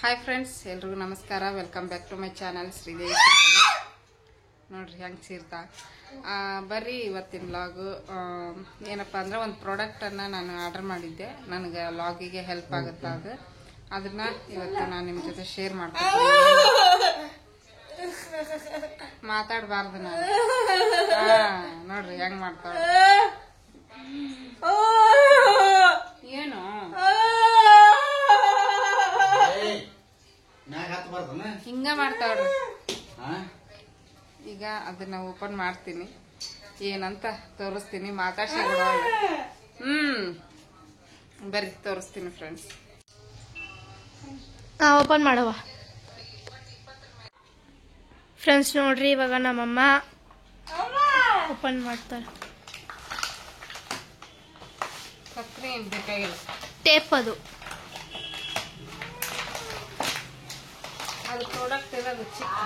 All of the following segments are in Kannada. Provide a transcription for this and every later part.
ಹಾಯ್ ಫ್ರೆಂಡ್ಸ್, ಎಲ್ರಿಗೂ ನಮಸ್ಕಾರ. Welcome back to my channel Sridevi. ನೋಡ್ರಿ ಹೆಂಗೆ ಸೀರ್ತಾ ಬರ್ರಿ. ಇವತ್ತಿನ ವ್ಲಾಗು ಏನಪ್ಪ ಅಂದ್ರೆ ಒಂದು ಪ್ರಾಡಕ್ಟನ್ನು ನಾನು ಆರ್ಡರ್ ಮಾಡಿದ್ದೆ. ನನಗೆ ವ್ಲಾಗಿಗೆ ಹೆಲ್ಪ್ ಆಗುತ್ತೆ ಅದನ್ನ ಇವತ್ತು ನಾನು ನಿಮ್ಮ ಜೊತೆ ಶೇರ್ ಮಾಡ್ತೀನಿ. ಮಾತಾಡಬಾರ್ದು ನಾನು. ನೋಡ್ರಿ ಹೆಂಗೆ ಮಾಡ್ತಾಳೆ. ಏನು ಹಿಂಗ ಮಾಡ್ತಾವ್ರಿ. ಈಗ ಅದನ್ನ ಓಪನ್ ಮಾಡ್ತೀನಿ, ಏನಂತ ತೋರಿಸ್ತೀನಿ. ಮಾತಾಡ್ಸಿ ಬರ್ರಿ ತೋರಿಸ್ತೀನಿ ಫ್ರೆಂಡ್ಸ್. ಓಪನ್ ಮಾಡವ ಫ್ರೆಂಡ್ಸ್. ನೋಡ್ರಿ ಇವಾಗ ನಮ್ಮಮ್ಮ ಓಪನ್ ಮಾಡ್ತಾರೆ. ಸಕ್ಕರೆ ಏನು ಬೇಕಾಗಿಲ್ಲ, ಟೇಪ್ ಅದು ಪ್ರಾಡಕ್ಟ್ ಇರೋದು ಚಿಕ್ಕ.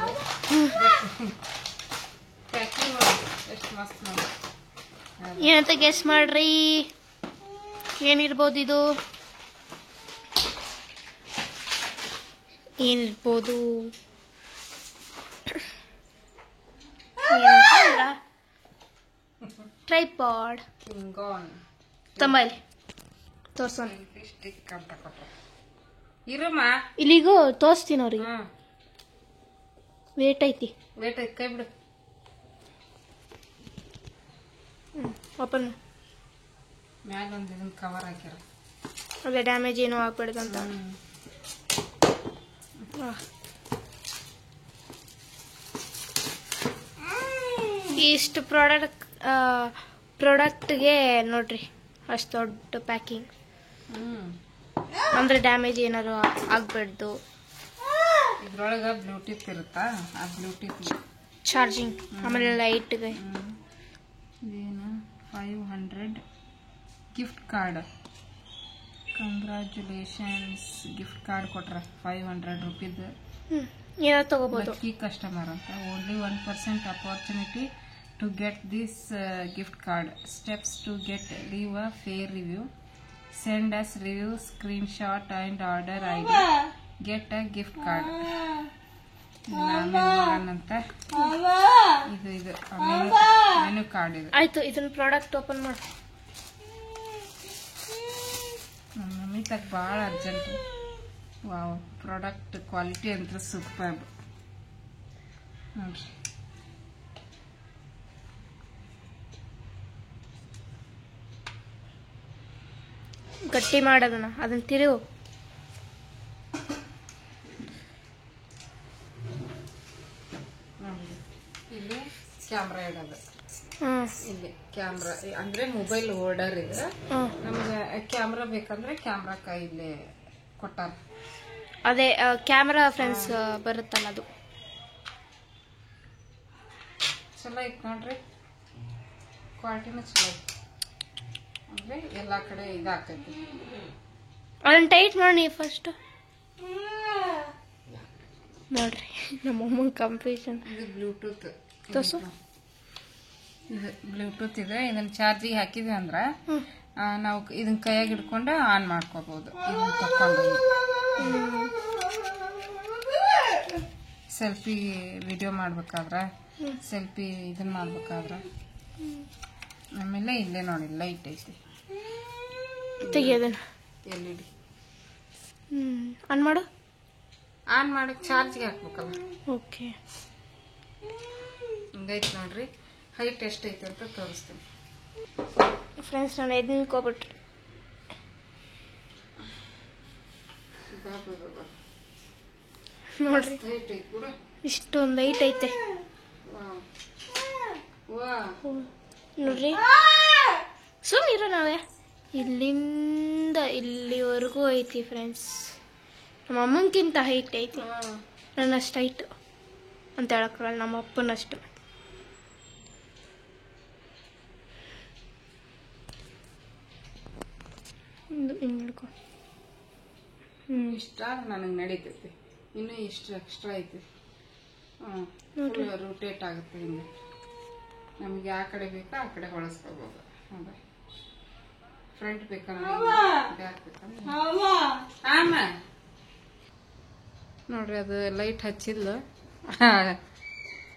ಪ್ಯಾಕಿಂಗ್ ನೋಡಿ ಎಷ್ಟು ಮಸ್ತ್ ನೋಡಿ. ಏನಂತ ಗೆಸ್ ಮಾಡ್ರಿ, ಏನಿರ್ಬೋದು ಇದು? ಏನಿರ್ಬೋದು? ಟ್ರೈಪಾಡ್. ಕಿಂಗಾನ್ ತಂಬೈಲಿ ತೋರ್ಸೋಣ. ಸ್ಟಿಕ್ ಅಂತ ಕೊಟ್ಟರು. ಇರಮ್ಮ ಇಲ್ಲಿಗೂ ತೋರಿಸ್ತೀನಿ ಅವ್ರಿಗೆ. ವೇಟ್ ಐತಿ, ವೇಟ್ ಐತಿ, ಕೈ ಬಿಡು. ಓಪನ್ ಮ್ಯಾಲ ಒಂದು ಇದನ್ನ ಕವರ್ ಹಾಕ್ಯಾರ. ಅದೇ ಡ್ಯಾಮೇಜ್ ಏನೂ ಆಗ್ಬಿಡ್ದಂತ. ಇಷ್ಟು ಪ್ರಾಡಕ್ಟ್ಗೆ ನೋಡ್ರಿ ಅಷ್ಟು ದೊಡ್ಡ ಪ್ಯಾಕಿಂಗ್. ಅಂದ್ರೆ ಡ್ಯಾಮೇಜ್ ಏನಾರು ಆಗ್ಬಾರ್ದು. ಇದ್ರೊಳಗ ಬ್ಲೂಟೂತ್ ಇರುತ್ತಾ, ಆ ಬ್ಲೂಟೂತ್ ಚಾರ್ಜಿಂಗ್, ಆಮೇಲೆ ಲೈಟ್ಗೆ. ಇದೇನು 500 gift card. Congratulations, gift card ಕೊಟ್ರ 500 ರೂಪೀದು. ಏನಾದ್ರು ತಗೋಬಹುದು. ಲಕ್ಕಿ ಕಸ್ಟಮರ್ ಅಂತ. Only 1% opportunity to get this gift card. Steps to get leave a fair review. Send us review screenshot and order ID. Get a gift card. ಅಂತ ಇದು ಮೆನು ಕಾರ್ಡ್ ಇದೆ. ಆಯ್ತು, ಇದನ್ನ ಪ್ರಾಡಕ್ಟ್ ಓಪನ್ ಮಾಡಿ. ನಮ್ಮ ಮಮ್ಮಿ ತಗ ಭಾಳ ಅರ್ಜೆಂಟ್. ವಾವ್, ಪ್ರಾಡಕ್ಟ್ ಕ್ವಾಲಿಟಿ ಅಂತ ಸೂಪರ್ ನೋಡ್ರಿ. ಗಟ್ಟಿ ಮಾಡೋದನ್ನ ಅದನ್ನ ತಿರುಗು. ಇಲ್ಲಿ ಕ್ಯಾಮ್ರಾ ಇಡೋದು. ಇಲ್ಲಿ ಕ್ಯಾಮ್ರಾ ಅಂದ್ರೆ ಮೊಬೈಲ್ ಹೋಲ್ಡರ್ ಇದೆ. ನಮ್ಗೆ ಕ್ಯಾಮ್ರಾ ಬೇಕಂದ್ರೆ ಕ್ಯಾಮ್ರಾ ಇಲ್ಲಿ ಕೊಟ್ಟಾರ. ಅದೇ ಕ್ಯಾಮ್ರಾ ಫ್ರೆಂಡ್ಸ್ ಬರುತ್ತಲ್ಲ ಅದು. ಚಲೋ ಐತೆ ನೋಡ್ರಿ, ಕ್ವಾಲಿಟಿನೂ ಚಲೋ ಐತೆ. ಅಂದ್ರೆ ಎಲ್ಲಾ ಕಡೆ ಇದಾಕೈತಿ. ಅದನ್ನ ಟೈಟ್ ಮಾಡಿ ಫಸ್ಟ್. ನೋಡ್ರಿ ನಮ್ಮಮ್ಮ ಕನ್ಫ್ಯೂಷನ್. ಇದು ಬ್ಲೂಟೂತ್ ತೋರ್ಸು. ಇದು ಬ್ಲೂಟೂತ್ ಇದೆ. ಇದನ್ನ ಚಾರ್ಜಿಗೆ ಹಾಕಿದ್ವಿ ಅಂದ್ರ ನಾವು ಇದನ್ನ ಕೈಯಾಗ ಹಿಡ್ಕೊಂಡು ಆನ್ ಮಾಡ್ಕೋಬಹುದು. ಇದನ್ನ ತಕೊಂಡು ಸೆಲ್ಫಿ ವಿಡಿಯೋ ಮಾಡ್ಬೇಕಾದ್ರ, ಸೆಲ್ಫಿ ಇದನ್ನ ಮಾಡ್ಬೇಕಾದ್ರ. ಆಮೇಲೆ ಇಲ್ಲೇ ನೋಡಿ ಲೈಟ್ ಐತಿ. ತೆಗಿಯೋದನ್ನ LED ಆನ್ ಮಾಡು. ಆನ್ ಮಾಡಕ್ ಚಾರ್ಜ್ಗೆ ಹಾಕ್ಬೇಕಲ್ಲ. ಓಕೆ, ಹಿಂಗೈತಿ ನೋಡ್ರಿ. ಹೈಟ್ ಎಷ್ಟೈತಿ ಅಂತ ತೋರಿಸ್ತೀನಿ ಫ್ರೆಂಡ್ಸ್. ನಾನು ಎದ್ನಿಕೋಬಿಟ್ರಿ ನೋಡ್ರಿ, ಇಷ್ಟೊಂದು ಹೈಟ್ ಐತೆ ನೋಡ್ರಿ. ಸುಮ್ಮನಿರೋ, ನಾವೇ ಇಲ್ಲಿಂದ ಇಲ್ಲಿವರೆಗೂ ಐತಿ ಫ್ರೆಂಡ್ಸ್. ನಮ್ಮ ಅಮ್ಮನಕ್ಕಿಂತ ಹೈಟ್ ಐತಿ. ನನ್ನಷ್ಟು ಹೈಟ್ ಅಂತ ಹೇಳಕ್ಕಾಗಲ್ಲ, ನಮ್ಮ ಅಪ್ಪನಷ್ಟು. ಹಿಡ್ಕೊ. ಇಷ್ಟ ನನಗೆ ನಡೀತೈತಿ. ಇನ್ನು ಇಷ್ಟು ಎಕ್ಸ್ಟ್ರಾ ಐತಿ. ರೋಟೇಟ್ ಆಗುತ್ತೆ. ಹಿಂಗೆ ನಮ್ಗೆ ಯಾವ ಕಡೆ ಬೇಕೋ ಆ ಕಡೆ ಹೊಳಸ್ಕೋಬಹುದು. ಹೌದಾ, ಫ್ರಂಟ್ ಬೇಕಂದ್ರೆ ಬ್ಯಾಕ್ ಬೇಕಂದ್ರೆ ನೋಡ್ರಿ ಅದು ಲೈಟ್ ಹಚ್ಚಿದ್ಲು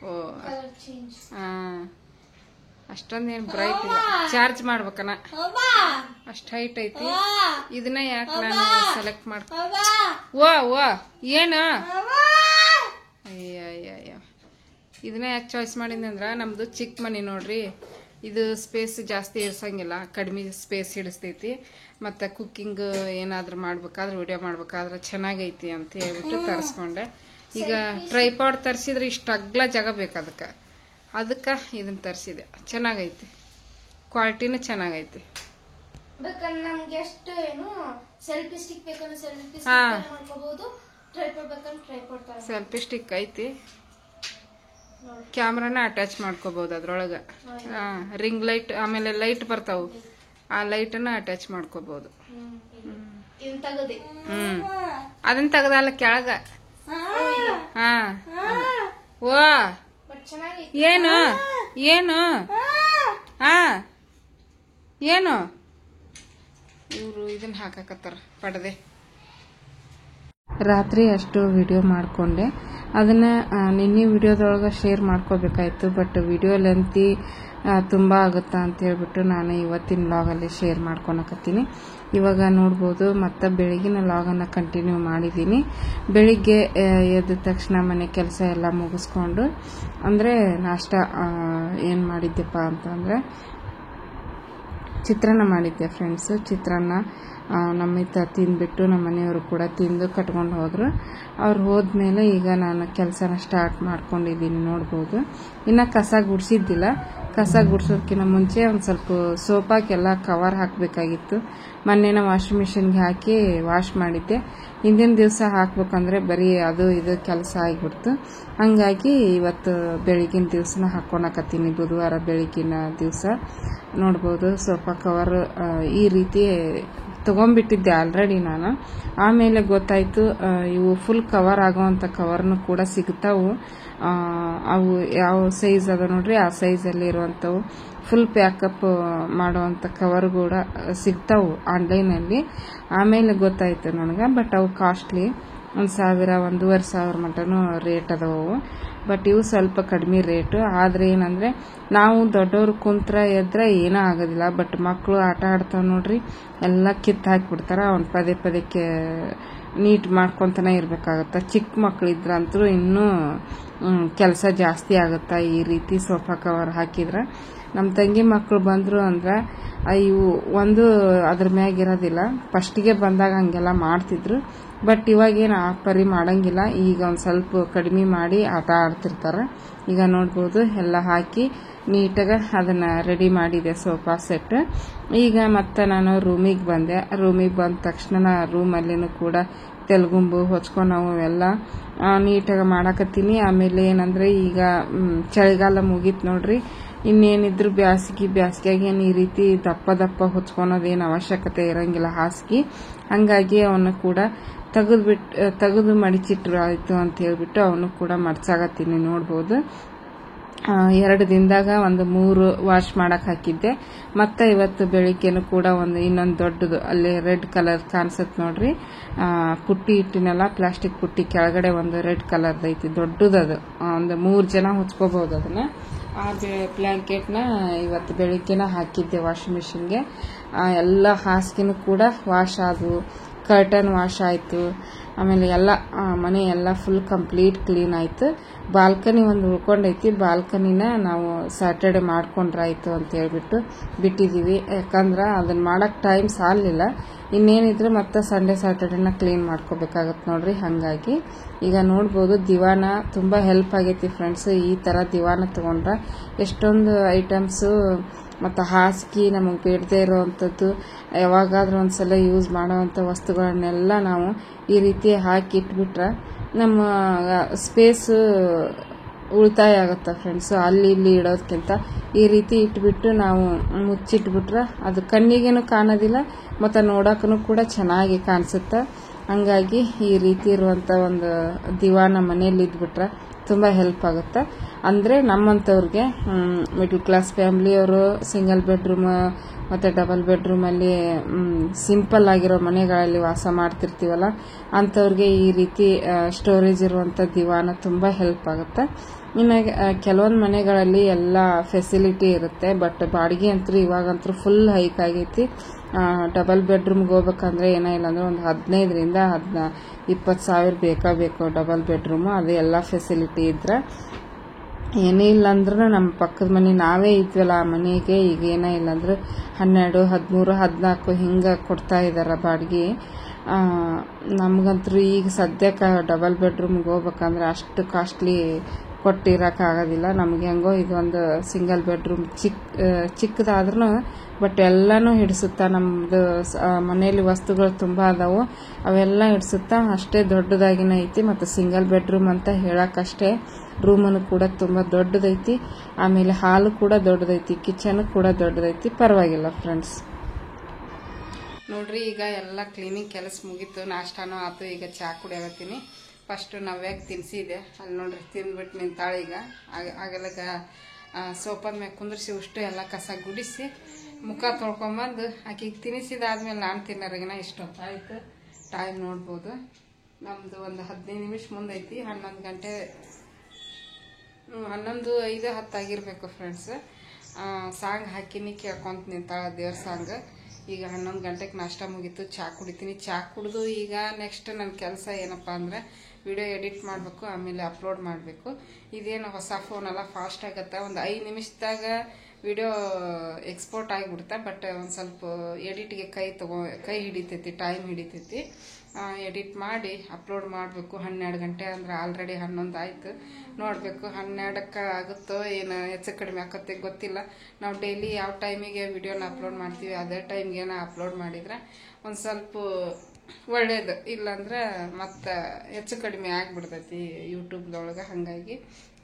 ಓ ಅಷ್ಟೊಂದೇನು ಬ್ರೈಟ್ ಇಲ್ಲ. ಚಾರ್ಜ್ ಮಾಡ್ಬೇಕನ ಅಷ್ಟು ಹೈಟ್ ಐತಿ. ಇದನ್ನ ಯಾಕೆ ನಾನು ಸೆಲೆಕ್ಟ್ ಮಾಡ್ಕೊ ಓ ಏನು ಅಯ್ಯ ಇದನ್ನ ಯಾಕೆ ಚಾಯ್ಸ್ ಮಾಡಿದ್ನಿ ಅಂದ್ರೆ ನಮ್ದು ಚಿಕ್ಕ ಮನೆ ನೋಡ್ರಿ, ಇದು ಸ್ಪೇಸ್ ಜಾಸ್ತಿ ಇರ್ಸಂಗಿಲ್ಲ, ಕಡಿಮೆ ಸ್ಪೇಸ್ ಹಿಡಿಸ್ತೈತಿ. ಮತ್ತು ಕುಕ್ಕಿಂಗ್ ಏನಾದರೂ ಮಾಡ್ಬೇಕಾದ್ರೆ ವಿಡಿಯೋ ಮಾಡ್ಬೇಕಾದ್ರೆ ಚೆನ್ನಾಗೈತಿ ಅಂತ ಹೇಳ್ಬಿಟ್ಟು ತರಿಸ್ಕೊಂಡೆ. ಈಗ ಟ್ರೈಪಾಡ್ ತರಿಸಿದ್ರೆ ಇಷ್ಟು ಅಗ್ಲ ಜಾಗ ಬೇಕು ಅದಕ್ಕೆ ಇದನ್ನು ತರಿಸಿದೆ. ಚೆನ್ನಾಗೈತಿ, ಕ್ವಾಲಿಟಿನೂ ಚೆನ್ನಾಗೈತಿ. ನಮ್ಗೆ ಎಷ್ಟು ಏನು ಸೆಲ್ಫಿ ಸ್ಟಿಕ್ ಬೇಕಂದ್ರೆ ಸೆಲ್ಫಿ ಮಾಡ್ಕೋಬಹುದು, ಟ್ರೈಪಾಡ್ ಬೇಕಂದ್ರೆ ಟ್ರೈಪಾಡ್ ತರ ಸೆಲ್ಫಿ ಸ್ಟಿಕ್ ಐತಿ. ಕ್ಯಾಮ್ರಾನ ಅಟ್ಯಾಚ್ ಮಾಡ್ಕೋಬಹುದು ಅದ್ರೊಳಗೆ. ರಿಂಗ್ ಲೈಟ್ ಆಮೇಲೆ ಲೈಟ್ ಬರ್ತಾವು, ಆ ಲೈಟನ್ನ ಅಟ್ಯಾಚ್ ಮಾಡ್ಕೋಬಹುದು. ಅದನ್ನ ತೆಗದಲ್ಲ ಕೆಳಗ. ಹಾ ಓ ಏನು ಏನು ಹಾ ಏನು ಇವರು ಇದನ್ನ ಹಾಕಕತ್ತಾರ ಪಡದೆ. ರಾತ್ರಿ ಅಷ್ಟು ವಿಡಿಯೋ ಮಾಡಿಕೊಂಡೆ. ಅದನ್ನು ನಿನ್ನೆ ವಿಡಿಯೋದೊಳಗೆ ಶೇರ್ ಮಾಡ್ಕೋಬೇಕಾಯ್ತು, ಬಟ್ ವಿಡಿಯೋ ಲೆಂತಿ ತುಂಬ ಆಗುತ್ತಾ ಅಂತ ಹೇಳ್ಬಿಟ್ಟು ನಾನು ಇವತ್ತಿನ ಲಾಗಲ್ಲಿ ಶೇರ್ ಮಾಡ್ಕೊಳಕತ್ತೀನಿ. ಇವಾಗ ನೋಡ್ಬೋದು ಮತ್ತೆ ಬೆಳಗಿನ ಲಾಗನ್ನು ಕಂಟಿನ್ಯೂ ಮಾಡಿದ್ದೀನಿ. ಬೆಳಿಗ್ಗೆ ಎದ್ದ ತಕ್ಷಣ ಮನೆ ಕೆಲಸ ಎಲ್ಲ ಮುಗಿಸ್ಕೊಂಡು ಅಂದರೆ ನಾಷ್ಟ ಏನು ಮಾಡಿದ್ದೆಪ್ಪ ಅಂತಂದರೆ ಚಿತ್ರಾನ್ನ ಮಾಡಿದ್ದೆ ಫ್ರೆಂಡ್ಸ್. ಚಿತ್ರಾನ್ನ ನಮ್ಮಿತ್ತ ತಿಂದ್ಬಿಟ್ಟು ನಮ್ಮ ಮನೆಯವರು ಕೂಡ ತಿಂದು ಕಟ್ಕೊಂಡು ಹೋದರು. ಅವ್ರು ಹೋದ್ಮೇಲೆ ಈಗ ನಾನು ಕೆಲಸನ ಸ್ಟಾರ್ಟ್ ಮಾಡ್ಕೊಂಡಿದ್ದೀನಿ. ನೋಡ್ಬೋದು ಇನ್ನು ಕಸ ಗುಡಿಸಿದ್ದಿಲ್ಲ. ಕಸ ಗುಡಿಸೋದಕ್ಕಿಂತ ಮುಂಚೆ ಒಂದು ಸ್ವಲ್ಪ ಸೋಪಾಕೆಲ್ಲ ಕವರ್ ಹಾಕಬೇಕಾಗಿತ್ತು. ಮೊನ್ನೆನ ವಾಷಿಂಗ್ ಮಿಷಿನ್ಗೆ ಹಾಕಿ ವಾಶ್ ಮಾಡಿದ್ದೆ. ಹಿಂದಿನ ದಿವಸ ಹಾಕ್ಬೇಕಂದ್ರೆ ಬರೀ ಅದು ಇದು ಕೆಲಸ ಆಗಿಬಿಡ್ತು. ಹಂಗಾಗಿ ಇವತ್ತು ಬೆಳಗಿನ ದಿವಸನ ಹಾಕ್ಕೊಳಕತ್ತೀನಿ, ಬುಧವಾರ ಬೆಳಗಿನ ದಿವಸ. ನೋಡ್ಬೋದು ಸೋಫಾ ಕವರ್ ಈ ರೀತಿ ತೊಗೊಂಡ್ಬಿಟ್ಟಿದ್ದೆ ಆಲ್ರೆಡಿ ನಾನು. ಆಮೇಲೆ ಗೊತ್ತಾಯಿತು ಇವು ಫುಲ್ ಕವರ್ ಆಗೋವಂಥ ಕವರ್ನು ಕೂಡ ಸಿಗ್ತಾವು. ಅವು ಯಾವ ಸೈಜ್ ಅದ ನೋಡ್ರಿ, ಆ ಸೈಜಲ್ಲಿ ಇರುವಂಥವು ಫುಲ್ ಪ್ಯಾಕಪ್ ಮಾಡುವಂಥ ಕವರ್ ಕೂಡ ಸಿಗ್ತಾವು ಆನ್ಲೈನಲ್ಲಿ. ಆಮೇಲೆ ಗೊತ್ತಾಯಿತು ನನಗೆ. ಬಟ್ ಅವು ಕಾಸ್ಟ್ಲಿ, 1,000 1,500 ಮಟನೂ ರೇಟ್ ಅದಾವು. ಬಟ್ ಇವು ಸ್ವಲ್ಪ ಕಡಿಮೆ ರೇಟು. ಆದರೆ ಏನಂದರೆ ನಾವು ದೊಡ್ಡವರು ಕುಂತ್ರ ಎದ್ರೆ ಏನೂ ಆಗೋದಿಲ್ಲ. ಬಟ್ ಮಕ್ಕಳು ಆಟ ಆಡ್ತಾವೆ ನೋಡ್ರಿ, ಎಲ್ಲ ಕಿತ್ತು ಹಾಕಿಬಿಡ್ತಾರೆ. ಅವ್ನು ಪದೇ ಪದಕ್ಕೆ ನೀಟ್ ಮಾಡ್ಕೊತಾನೆ ಇರಬೇಕಾಗತ್ತೆ. ಚಿಕ್ಕ ಮಕ್ಕಳಿದ್ರಂತೂ ಇನ್ನೂ ಕೆಲಸ ಜಾಸ್ತಿ ಆಗುತ್ತಾ ಈ ರೀತಿ ಸೋಫಾ ಕವರ್ ಹಾಕಿದ್ರೆ. ನಮ್ಮ ತಂಗಿ ಮಕ್ಕಳು ಬಂದರು ಅಂದ್ರೆ ಇವು ಒಂದು ಅದ್ರ ಮ್ಯಾಗಿರೋದಿಲ್ಲ. ಫಸ್ಟಿಗೆ ಬಂದಾಗ ಹಂಗೆಲ್ಲ ಮಾಡ್ತಿದ್ರು, ಬಟ್ ಇವಾಗೇನು ಆ ಪರಿ ಮಾಡಂಗಿಲ್ಲ. ಈಗ ಒಂದು ಸ್ವಲ್ಪ ಕಡಿಮೆ ಮಾಡಿ ಆಟ ಆಡ್ತಿರ್ತಾರೆ. ಈಗ ನೋಡ್ಬೋದು ಎಲ್ಲ ಹಾಕಿ ನೀಟಾಗಿ ಅದನ್ನು ರೆಡಿ ಮಾಡಿದೆ ಸೋಫಾ ಸೆಟ್. ಈಗ ಮತ್ತೆ ನಾನು ರೂಮಿಗೆ ಬಂದೆ. ರೂಮಿಗೆ ಬಂದ ತಕ್ಷಣ ರೂಮಲ್ಲಿನೂ ಕೂಡ ತೆಲುಗುಂಬು ಹೊಚ್ಕೊಂಡು ನಾವು ಎಲ್ಲ ನೀಟಾಗಿ ಮಾಡಾಕತ್ತೀನಿ. ಆಮೇಲೆ ಏನಂದರೆ ಈಗ ಚಳಿಗಾಲ ಮುಗೀತು ನೋಡ್ರಿ. ಇನ್ನೇನಿದ್ರು ಬ್ಯಾಸಿಗೆಗೆ ಏನು ಈ ರೀತಿ ದಪ್ಪ ದಪ್ಪ ಹೊಚ್ಕೊಳೋದೇನು ಅವಶ್ಯಕತೆ ಇರಂಗಿಲ್ಲ ಹಾಸಿಗೆ. ಹಂಗಾಗಿ ಅವನ್ನ ಕೂಡ ತೆಗೆದು ಮಡಿಚಿಟ್ರು ಆಯಿತು ಅಂತ ಹೇಳ್ಬಿಟ್ಟು ಅವನು ಕೂಡ ಮಡ್ಚಾಕತ್ತೀನಿ. ನೋಡ್ಬೋದು 2 ದಿನದಾಗ ಒಂದು 3 ವಾಶ್ ಮಾಡಕ್ಕೆ ಹಾಕಿದ್ದೆ. ಮತ್ತು ಇವತ್ತು ಬೆಳಿಗ್ಗೆನೂ ಕೂಡ ಇನ್ನೊಂದು ದೊಡ್ಡದು ಅಲ್ಲಿ ರೆಡ್ ಕಲರ್ ಕಾಣಿಸುತ್ತೆ ನೋಡ್ರಿ, ಪುಟ್ಟಿ ಇಟ್ಟಿನಲ್ಲ ಪ್ಲಾಸ್ಟಿಕ್ ಪುಟ್ಟಿ ಕೆಳಗಡೆ ಒಂದು ರೆಡ್ ಕಲರ್ದು ಐತಿ, ದೊಡ್ಡದದು. ಒಂದು 3 ಜನ ಹೊಚ್ಕೋಬಹುದು ಅದನ್ನು. ಆ ಬ್ಲ್ಯಾಂಕೆಟ್ನ ಇವತ್ತು ಬೆಳಿಗ್ಗೆನ ಹಾಕಿದ್ದೆ ವಾಷಿಂಗ್ ಮಿಷಿನ್ಗೆ. ಎಲ್ಲ ಹಾಸಿಗೆನೂ ಕೂಡ ವಾಶ್ ಆದವು, ಕರ್ಟನ್ ವಾಶ್ ಆಯಿತು. ಆಮೇಲೆ ಎಲ್ಲ ಮನೆ ಎಲ್ಲ ಫುಲ್ ಕಂಪ್ಲೀಟ್ ಕ್ಲೀನ್ ಆಯಿತು. ಬಾಲ್ಕನಿ ಒಂದು ಉಳ್ಕೊಂಡೈತಿ, ಬಾಲ್ಕನಿನ ನಾವು ಸ್ಯಾಟರ್ಡೆ ಮಾಡ್ಕೊಂಡ್ರಾಯ್ತು ಅಂತ ಹೇಳ್ಬಿಟ್ಟು ಬಿಟ್ಟಿದ್ದೀವಿ. ಯಾಕಂದ್ರೆ ಅದನ್ನು ಮಾಡೋಕ್ಕೆ ಟೈಮ್ ಸಾಲಿಲ್ಲ. ಇನ್ನೇನಿದ್ರೆ ಮತ್ತೆ ಸಂಡೇ ಸ್ಯಾಟರ್ಡೆನ ಕ್ಲೀನ್ ಮಾಡ್ಕೋಬೇಕಾಗತ್ತೆ ನೋಡ್ರಿ. ಹಾಗಾಗಿ ಈಗ ನೋಡ್ಬೋದು ದಿವಾನ ತುಂಬ ಹೆಲ್ಪ್ ಆಗೈತಿ ಫ್ರೆಂಡ್ಸ್. ಈ ಥರ ದಿವಾನ ತೊಗೊಂಡ್ರೆ ಎಷ್ಟೊಂದು ಐಟಮ್ಸು ಮತ್ತು ಹಾಸಿಗೆ ನಮಗೆ ಬೇಡದೇ ಇರೋವಂಥದ್ದು, ಯಾವಾಗಾದ್ರೂ ಒಂದ್ಸಲ ಯೂಸ್ ಮಾಡೋವಂಥ ವಸ್ತುಗಳನ್ನೆಲ್ಲ ನಾವು ಈ ರೀತಿ ಹಾಕಿ ಇಟ್ಬಿಟ್ರೆ ನಮ್ಮ ಸ್ಪೇಸು ಉಳಿತಾಯ ಆಗುತ್ತೆ ಫ್ರೆಂಡ್ಸು. ಅಲ್ಲಿ ಇಲ್ಲಿ ಇಡೋದಕ್ಕಿಂತ ಈ ರೀತಿ ಇಟ್ಬಿಟ್ಟು ನಾವು ಮುಚ್ಚಿಟ್ಬಿಟ್ರೆ ಅದು ಕಣ್ಣಿಗೇನು ಕಾಣೋದಿಲ್ಲ ಮತ್ತು ನೋಡೋಕ್ಕೂ ಕೂಡ ಚೆನ್ನಾಗಿ ಕಾಣಿಸುತ್ತೆ. ಹಂಗಾಗಿ ಈ ರೀತಿ ಇರುವಂಥ ಒಂದು ದಿವಾನ ಮನೆಯಲ್ಲಿ ಇದ್ಬಿಟ್ರೆ ತುಂಬ ಹೆಲ್ಪ್ ಆಗುತ್ತೆ. ಅಂದರೆ ನಮ್ಮಂಥವ್ರಿಗೆ ಮಿಡ್ಲ್ ಕ್ಲಾಸ್ ಫ್ಯಾಮ್ಲಿಯವರು ಸಿಂಗಲ್ ಬೆಡ್ರೂಮ್ ಮತ್ತು ಡಬಲ್ ಬೆಡ್ರೂಮಲ್ಲಿ ಸಿಂಪಲ್ ಆಗಿರೋ ಮನೆಗಳಲ್ಲಿ ವಾಸ ಮಾಡ್ತಿರ್ತೀವಲ್ಲ, ಅಂಥವ್ರಿಗೆ ಈ ರೀತಿ ಸ್ಟೋರೇಜ್ ಇರುವಂಥ ದಿವಾನ ತುಂಬ ಹೆಲ್ಪ್ ಆಗುತ್ತೆ. ಇನ್ನು ಕೆಲವೊಂದು ಮನೆಗಳಲ್ಲಿ ಎಲ್ಲ ಫೆಸಿಲಿಟಿ ಇರುತ್ತೆ, ಬಟ್ ಬಾಡಿಗೆ ಅಂತೂ ಇವಾಗಂತೂ ಫುಲ್ ಹೈಕ್ ಆಗೈತಿ. ಡಬಲ್ ಬೆಡ್ರೂಮ್ಗೆ ಹೋಗ್ಬೇಕಂದ್ರೆ ಏನೋ ಇಲ್ಲಾಂದ್ರೆ ಒಂದು 15ರಿಂದ 20 ಸಾವಿರ ಬೇಕು ಡಬಲ್ ಬೆಡ್ರೂಮು. ಅದು ಎಲ್ಲ ಫೆಸಿಲಿಟಿ ಇದ್ರೆ. ಏನೂ ಇಲ್ಲಾಂದ್ರೂ ನಮ್ಮ ಪಕ್ಕದ ಮನೆ ನಾವೇ ಇದ್ವಲ್ಲ ಆ ಮನೆಗೆ ಈಗ ಏನೋ ಇಲ್ಲಾಂದ್ರೆ 12, 13, 14 ಹಿಂಗೆ ಕೊಡ್ತಾ ಇದ್ದಾರೆ ಬಾಡಿಗೆ. ನಮಗಂತೂ ಈಗ ಸದ್ಯಕ್ಕೆ ಡಬಲ್ ಬೆಡ್ರೂಮ್ಗೆ ಹೋಗ್ಬೇಕಂದ್ರೆ ಅಷ್ಟು ಕಾಸ್ಟ್ಲಿ ಕೊಟ್ಟಿರೋಕ್ಕಾಗೋದಿಲ್ಲ. ನಮಗೆ ಹೆಂಗೋ ಇದೊಂದು ಸಿಂಗಲ್ ಬೆಡ್ರೂಮ್ ಚಿಕ್ಕದಾದ್ರೂ ಬಟ್ ಎಲ್ಲನೂ ಹಿಡಿಸುತ್ತಾ. ನಮ್ಮದು ಮನೆಯಲ್ಲಿ ವಸ್ತುಗಳು ತುಂಬ ಅದಾವು, ಅವೆಲ್ಲ ಹಿಡಿಸುತ್ತಾ. ಅಷ್ಟೇ ದೊಡ್ಡದಾಗಿನ ಐತಿ. ಮತ್ತು ಸಿಂಗಲ್ ಬೆಡ್ರೂಮ್ ಅಂತ ಹೇಳಕ್ಕಷ್ಟೇ. ರೂಮನ್ನು ಕೂಡ ತುಂಬ ದೊಡ್ಡದೈತಿ. ಆಮೇಲೆ ಹಾಲು ಕೂಡ ದೊಡ್ಡದೈತಿ, ಕಿಚನ್ ಕೂಡ ದೊಡ್ಡದೈತಿ. ಪರವಾಗಿಲ್ಲ ಫ್ರೆಂಡ್ಸ್. ನೋಡ್ರಿ, ಈಗ ಎಲ್ಲ ಕ್ಲೀನಿಂಗ್ ಕೆಲಸ ಮುಗೀತು, ನಾಷ್ಟಾನೂ ಆಯ್ತು. ಈಗ ಚಹಾ ಕುಡಿಯಾಗತ್ತೀನಿ. ಫಸ್ಟು ನವ್ಯಾಗ ತಿನ್ನಿಸಿದೆ, ಅಲ್ಲಿ ನೋಡ್ರಿ ತಿಂದ್ಬಿಟ್ಟು ನಿಂತಾಳೆ. ಈಗ ಆಗಲಾಗ ಸೋಫಾದ ಮ್ಯಾಗ ಕುಂದ್ರಿಸಿ ಉಷ್ಟು ಎಲ್ಲ ಕಸ ಗುಡಿಸಿ ಮುಖ ತೊಳ್ಕೊಂಬಂದು ಆಕೆಗೆ ತಿನ್ನಿಸಿದಾದ್ಮೇಲೆ ನಾನು ತಿನ್ನೋರಿಗಿನ ಇಷ್ಟೊತ್ತಾಯ್ತು. ಟೈಮ್ ನೋಡ್ಬೋದು, ನಮ್ಮದು ಒಂದು 15 ನಿಮಿಷ ಮುಂದೈತಿ. 11 ಗಂಟೆ 11:05, 10 ಆಗಿರಬೇಕು ಫ್ರೆಂಡ್ಸ್. ಸಾಂಗ್ ಹಾಕಿನಿ, ಕೇಳ್ಕೊಂತ ನಿಂತಾಳೆ ದೇವ್ರ ಸಾಂಗ್. ಈಗ 11 ಗಂಟೆಗೆ ನಾಷ್ಟ ಮುಗೀತು, ಚಹಾ ಕುಡಿತೀನಿ. ಚಹಾ ಕುಡಿದು ಈಗ ನೆಕ್ಸ್ಟ್ ನನ್ನ ಕೆಲಸ ಏನಪ್ಪ ಅಂದರೆ ವಿಡಿಯೋ ಎಡಿಟ್ ಮಾಡಬೇಕು, ಆಮೇಲೆ ಅಪ್ಲೋಡ್ ಮಾಡಬೇಕು. ಇದೇನು ಹೊಸ ಫೋನಲ್ಲ, ಫಾಸ್ಟ್ ಆಗುತ್ತೆ. ಒಂದು 5 ನಿಮಿಷದಾಗ ವಿಡಿಯೋ ಎಕ್ಸ್ಪೋರ್ಟ್ ಆಗಿಬಿಡುತ್ತೆ. ಬಟ್ ಒಂದು ಸ್ವಲ್ಪ ಎಡಿಟ್ಗೆ ಕೈ ಹಿಡಿತೈತಿ, ಟೈಮ್ ಹಿಡಿತೈತಿ. ಎಡಿಟ್ ಮಾಡಿ ಅಪ್ಲೋಡ್ ಮಾಡಬೇಕು. 12 ಗಂಟೆ ಅಂದ್ರೆ ಆಲ್ರೆಡಿ 11 ಆಯ್ತು. ನೋಡಬೇಕು 12ಕ್ಕೆ ಆಗುತ್ತೋ ಏನು ಹೆಚ್ಚು ಕಡಿಮೆ ಆಗುತ್ತೆ ಗೊತ್ತಿಲ್ಲ. ನಾವು ಡೈಲಿ ಯಾವ ಟೈಮಿಗೆ ವಿಡಿಯೋನ ಅಪ್ಲೋಡ್ ಮಾಡ್ತೀವಿ ಅದೇ ಟೈಮ್ಗೆ ಅಪ್ಲೋಡ್ ಮಾಡಿದ್ರೆ ಒಂದು ಸ್ವಲ್ಪ ಒಳ್ಳೇದು. ಇಲ್ಲಾಂದ್ರೆ ಮತ್ತೆ ಹೆಚ್ಚು ಕಡಿಮೆ ಆಗಿಬಿಡ್ತೈತಿ ಯೂಟ್ಯೂಬ್ದೊಳಗೆ. ಹಾಗಾಗಿ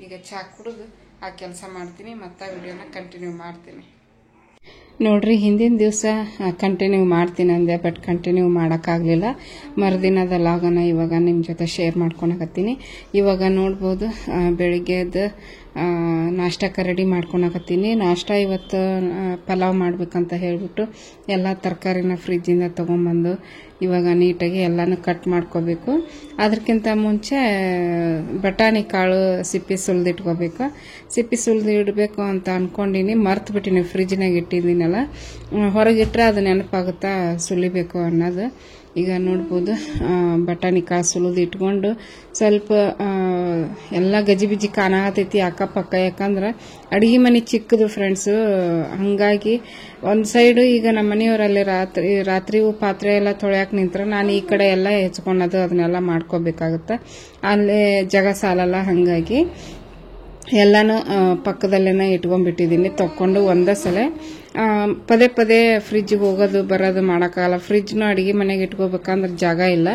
ಈಗ ಚಹಾ ಕುಡಿದು ಆ ಕೆಲಸ ಮಾಡ್ತೀನಿ, ಮತ್ತೆ ವಿಡಿಯೋನ ಕಂಟಿನ್ಯೂ ಮಾಡ್ತೀನಿ. ನೋಡ್ರಿ, ಹಿಂದಿನ ದಿವಸ ಕಂಟಿನ್ಯೂ ಮಾಡ್ತೀನಿ ಅಂದೆ, ಬಟ್ ಕಂಟಿನ್ಯೂ ಮಾಡೋಕ್ಕಾಗಲಿಲ್ಲ. ಮರುದಿನದ ಲಾಗನ ಇವಾಗ ನಿಮ್ಮ ಜೊತೆ ಶೇರ್ ಮಾಡ್ಕೊಳಕತ್ತೀನಿ. ಇವಾಗ ನೋಡ್ಬೋದು ಬೆಳಿಗ್ಗೆದ್ದು ನಾಷ್ಟಕ್ಕೆ ರೆಡಿ ಮಾಡ್ಕೊಳಕತ್ತೀನಿ. ನಾಷ್ಟ ಇವತ್ತು ಪಲಾವ್ ಮಾಡ್ಬೇಕಂತ ಹೇಳಿಬಿಟ್ಟು ಎಲ್ಲ ತರಕಾರಿನ ಫ್ರಿಜ್ಜಿಂದ ತೊಗೊಂಬಂದು ಇವಾಗ ನೀಟಾಗಿ ಎಲ್ಲನೂ ಕಟ್ ಮಾಡ್ಕೋಬೇಕು. ಅದಕ್ಕಿಂತ ಮುಂಚೆ ಬಟಾಣಿ ಕಾಳು ಸಿಪ್ಪಿ ಸುಲಿದಿಟ್ಕೋಬೇಕು. ಸಿಪ್ಪಿ ಸುಲಿದು ಇಡಬೇಕು ಅಂತ ಅಂದ್ಕೊಂಡಿನಿ, ಮರ್ತು ಬಿಟ್ಟಿನಿ. ಫ್ರಿಜ್ನಾಗ ಇಟ್ಟಿದ್ದೀನಲ್ಲ, ಹೊರಗಿಟ್ರೆ ಅದು ನೆನಪಾಗುತ್ತಾ ಸುಲಿಬೇಕು ಅನ್ನೋದು. ಈಗ ನೋಡ್ಬೋದು ಬಟಾಣಿ ಕಾಳು ಸುಲಿದು ಇಟ್ಕೊಂಡು ಸ್ವಲ್ಪ ಎಲ್ಲ ಗಜಿಬಿಜಿ ಕಾಣಕತ್ತೈತಿ ಅಕ್ಕಪಕ್ಕ. ಯಾಕಂದ್ರೆ ಅಡುಗೆ ಮನೆ ಚಿಕ್ಕದು ಫ್ರೆಂಡ್ಸು, ಹಾಗಾಗಿ ಒಂದು ಸೈಡು ಈಗ ನಮ್ಮ ಮನೆಯವರಲ್ಲಿ ರಾತ್ರಿಗೂ ಪಾತ್ರೆ ಎಲ್ಲ ತೊಳ್ಯಾಕೆ ನಿಂತ್ರೆ ನಾನು ಈ ಕಡೆ ಎಲ್ಲ ಹೆಚ್ಕೊಳೋದು ಅದನ್ನೆಲ್ಲ ಮಾಡ್ಕೋಬೇಕಾಗುತ್ತೆ. ಅಲ್ಲೇ ಜಾಗ ಸಾಲಲ್ಲ, ಹಾಗಾಗಿ ಎಲ್ಲನೂ ಪಕ್ಕದಲ್ಲೇನೆ ಇಟ್ಕೊಂಡ್ಬಿಟ್ಟಿದ್ದೀನಿ. ತೊಗೊಂಡು ಒಂದೇ ಸಲ ಪದೇ ಪದೇ ಫ್ರಿಜ್ಜಿಗೆ ಹೋಗೋದು ಬರೋದು ಮಾಡೋಕ್ಕಾಗಲ್ಲ. ಫ್ರಿಜ್ನು ಅಡುಗೆ ಮನೆಗೆ ಇಟ್ಕೋಬೇಕಂದ್ರೆ ಜಾಗ ಇಲ್ಲ,